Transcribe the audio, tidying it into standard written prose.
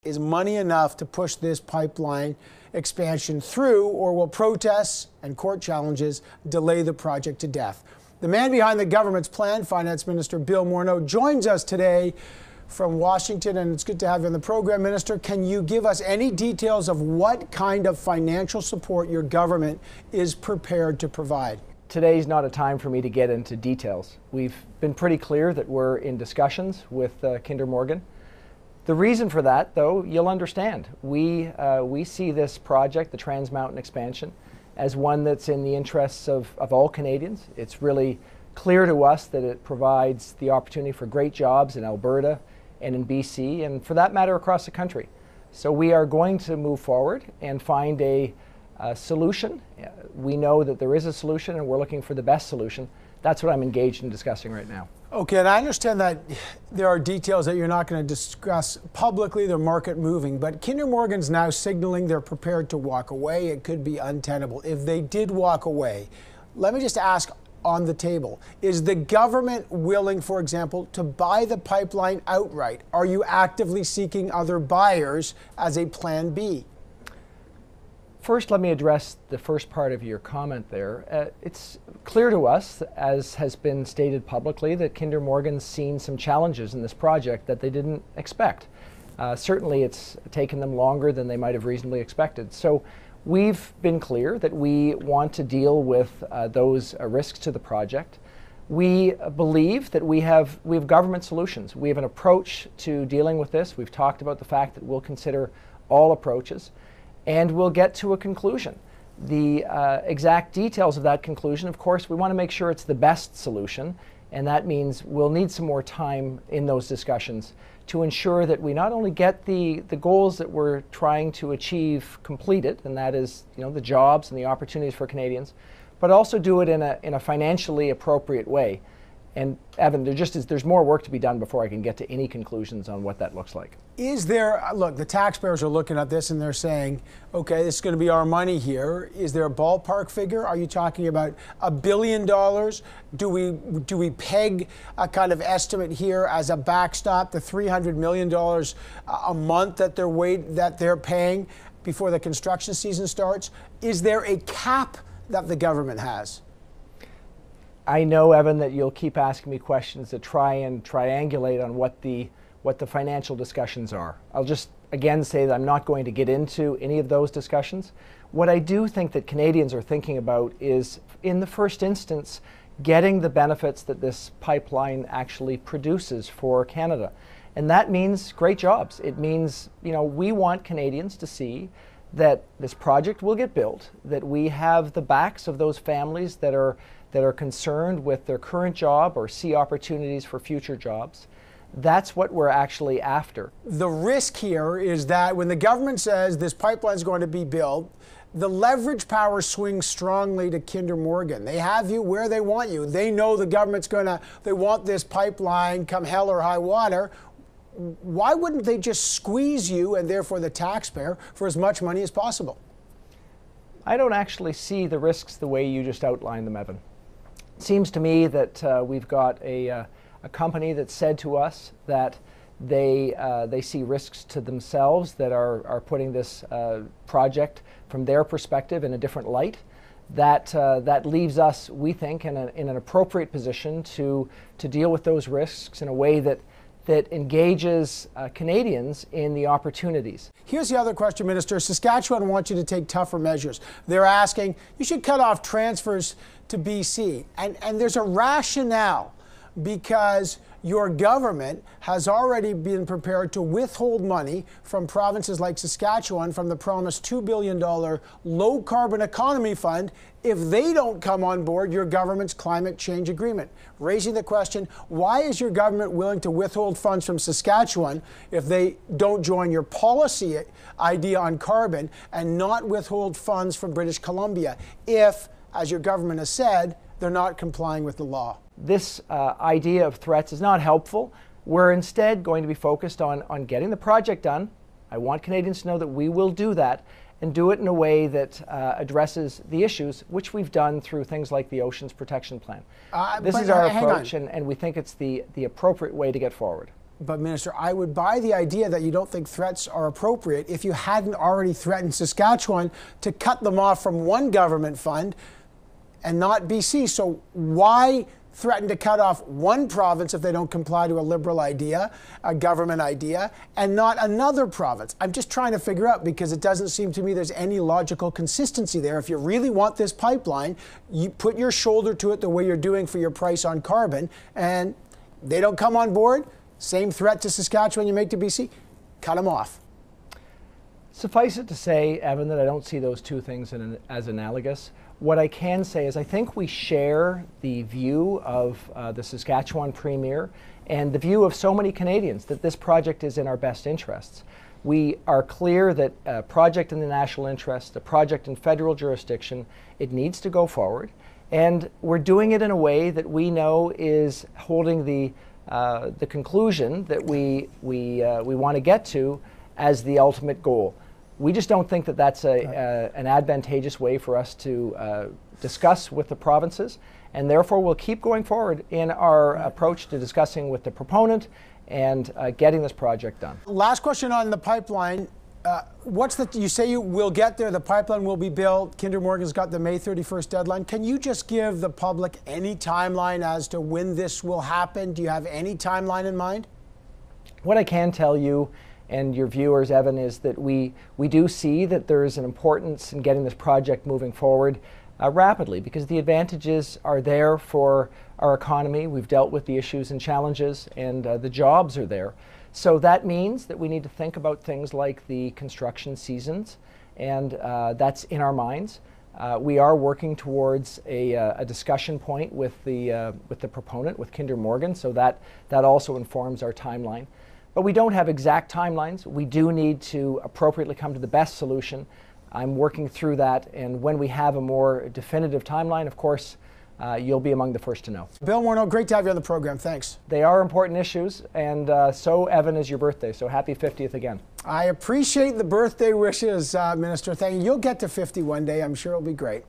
is money enough to push this pipeline expansion through, or will protests and court challenges delay the project to death? The man behind the government's plan, Finance Minister Bill Morneau, joins us today from Washington, and it's good to have you on the program. Minister, can you give us any details of what kind of financial support your government is prepared to provide? Today's not a time for me to get into details. We've been pretty clear that we're in discussions with Kinder Morgan. The reason for that, though, you'll understand. We see this project, the Trans Mountain expansion, as one that's in the interests of all Canadians. It's really clear to us that it provides the opportunity for great jobs in Alberta and in BC, and for that matter across the country. So we are going to move forward and find a solution. We know that there is a solution, and we're looking for the best solution. That's what I'm engaged in discussing right now. Okay, and I understand that there are details that you're not going to discuss publicly, they're market moving, but Kinder Morgan's now signaling they're prepared to walk away. It could be untenable. If they did walk away, let me just ask on the table, is the government willing, for example, to buy the pipeline outright? Are you actively seeking other buyers as a plan B? First, let me address the first part of your comment there. It's clear to us, as has been stated publicly, that Kinder Morgan's seen some challenges in this project that they didn't expect. Certainly, it's taken them longer than they might have reasonably expected. So we've been clear that we want to deal with those risks to the project. We believe that we have government solutions. We have an approach to dealing with this. We've talked about the fact that we'll consider all approaches, and we'll get to a conclusion. The exact details of that conclusion, of course, we want to make sure it's the best solution, and that means we'll need some more time in those discussions to ensure that we not only get the goals that we're trying to achieve completed, and that is, the jobs and the opportunities for Canadians, but also do it in a financially appropriate way. And Evan, there's more work to be done before I can get to any conclusions on what that looks like. Is there, look, the taxpayers are looking at this and they're saying, okay, this is going to be our money here. Is there a ballpark figure? Are you talking about $1 billion? Do we peg a kind of estimate here as a backstop, the $300 million a month that they're paying before the construction season starts? Is there a cap that the government has? I know, Evan, that you'll keep asking me questions that try and triangulate on what the financial discussions are. I'll just again say that I'm not going to get into any of those discussions. What I do think that Canadians are thinking about is, in the first instance, getting the benefits that this pipeline actually produces for Canada. And that means great jobs. It means, we want Canadians to see that this project will get built, that we have the backs of those families that are concerned with their current job or see opportunities for future jobs. That's what we're actually after. The risk here is that when the government says this pipeline is going to be built, the leverage power swings strongly to Kinder Morgan. They have you where they want you. They know the government's they want this pipeline come hell or high water. Why wouldn't they just squeeze you, and therefore the taxpayer, for as much money as possible? I don't actually see the risks the way you just outlined them, Evan. It seems to me that we've got a company that said to us that they see risks to themselves that are putting this project from their perspective in a different light. That leaves us, we think, in an appropriate position to deal with those risks in a way that engages Canadians in the opportunities. Here's the other question, Minister. Saskatchewan wants you to take tougher measures. They're asking you should cut off transfers to BC. And there's a rationale, because your government has already been prepared to withhold money from provinces like Saskatchewan from the promised $2 billion low carbon economy fund if they don't come on board your government's climate change agreement. Raising the question, why is your government willing to withhold funds from Saskatchewan if they don't join your policy idea on carbon, and not withhold funds from British Columbia if, as your government has said, they're not complying with the law? This idea of threats is not helpful. We're instead going to be focused on getting the project done. I want Canadians to know that we will do that, and do it in a way that addresses the issues, which we've done through things like the Oceans Protection Plan. This is our approach, and we think it's the appropriate way to get forward. But Minister, I would buy the idea that you don't think threats are appropriate if you hadn't already threatened Saskatchewan to cut them off from one government fund and not BC. So why threaten to cut off one province if they don't comply to a Liberal idea, a government idea, and not another province? I'm just trying to figure out, because it doesn't seem to me there's any logical consistency there. If you really want this pipeline, you put your shoulder to it the way you're doing for your price on carbon, and they don't come on board. Same threat to Saskatchewan you make to BC, cut them off. Suffice it to say, Evan, that I don't see those two things as analogous. What I can say is I think we share the view of the Saskatchewan Premier and the view of so many Canadians that this project is in our best interests. We are clear that a project in the national interest, a project in federal jurisdiction, it needs to go forward. And we're doing it in a way that we know is holding the conclusion that we want to get to as the ultimate goal. We just don't think that that's an advantageous way for us to discuss with the provinces, and therefore we'll keep going forward in our approach to discussing with the proponent and getting this project done. Last question on the pipeline. You say you will get there, the pipeline will be built, Kinder Morgan's got the May 31st deadline. Can you just give the public any timeline as to when this will happen? Do you have any timeline in mind? What I can tell you and your viewers, Evan, is that we do see that there is an importance in getting this project moving forward rapidly, because the advantages are there for our economy. We've dealt with the issues and challenges, and the jobs are there. So that means that we need to think about things like the construction seasons, and that's in our minds. We are working towards a discussion point with the proponent, with Kinder Morgan, so that also informs our timeline. But we don't have exact timelines. We do need to appropriately come to the best solution. I'm working through that, and when we have a more definitive timeline, of course, you'll be among the first to know. Bill Morneau, great to have you on the program. Thanks. They are important issues, and so, Evan, is your birthday, so happy 50th again. I appreciate the birthday wishes, Minister. Thank you. You'll get to 50 one day. I'm sure it'll be great.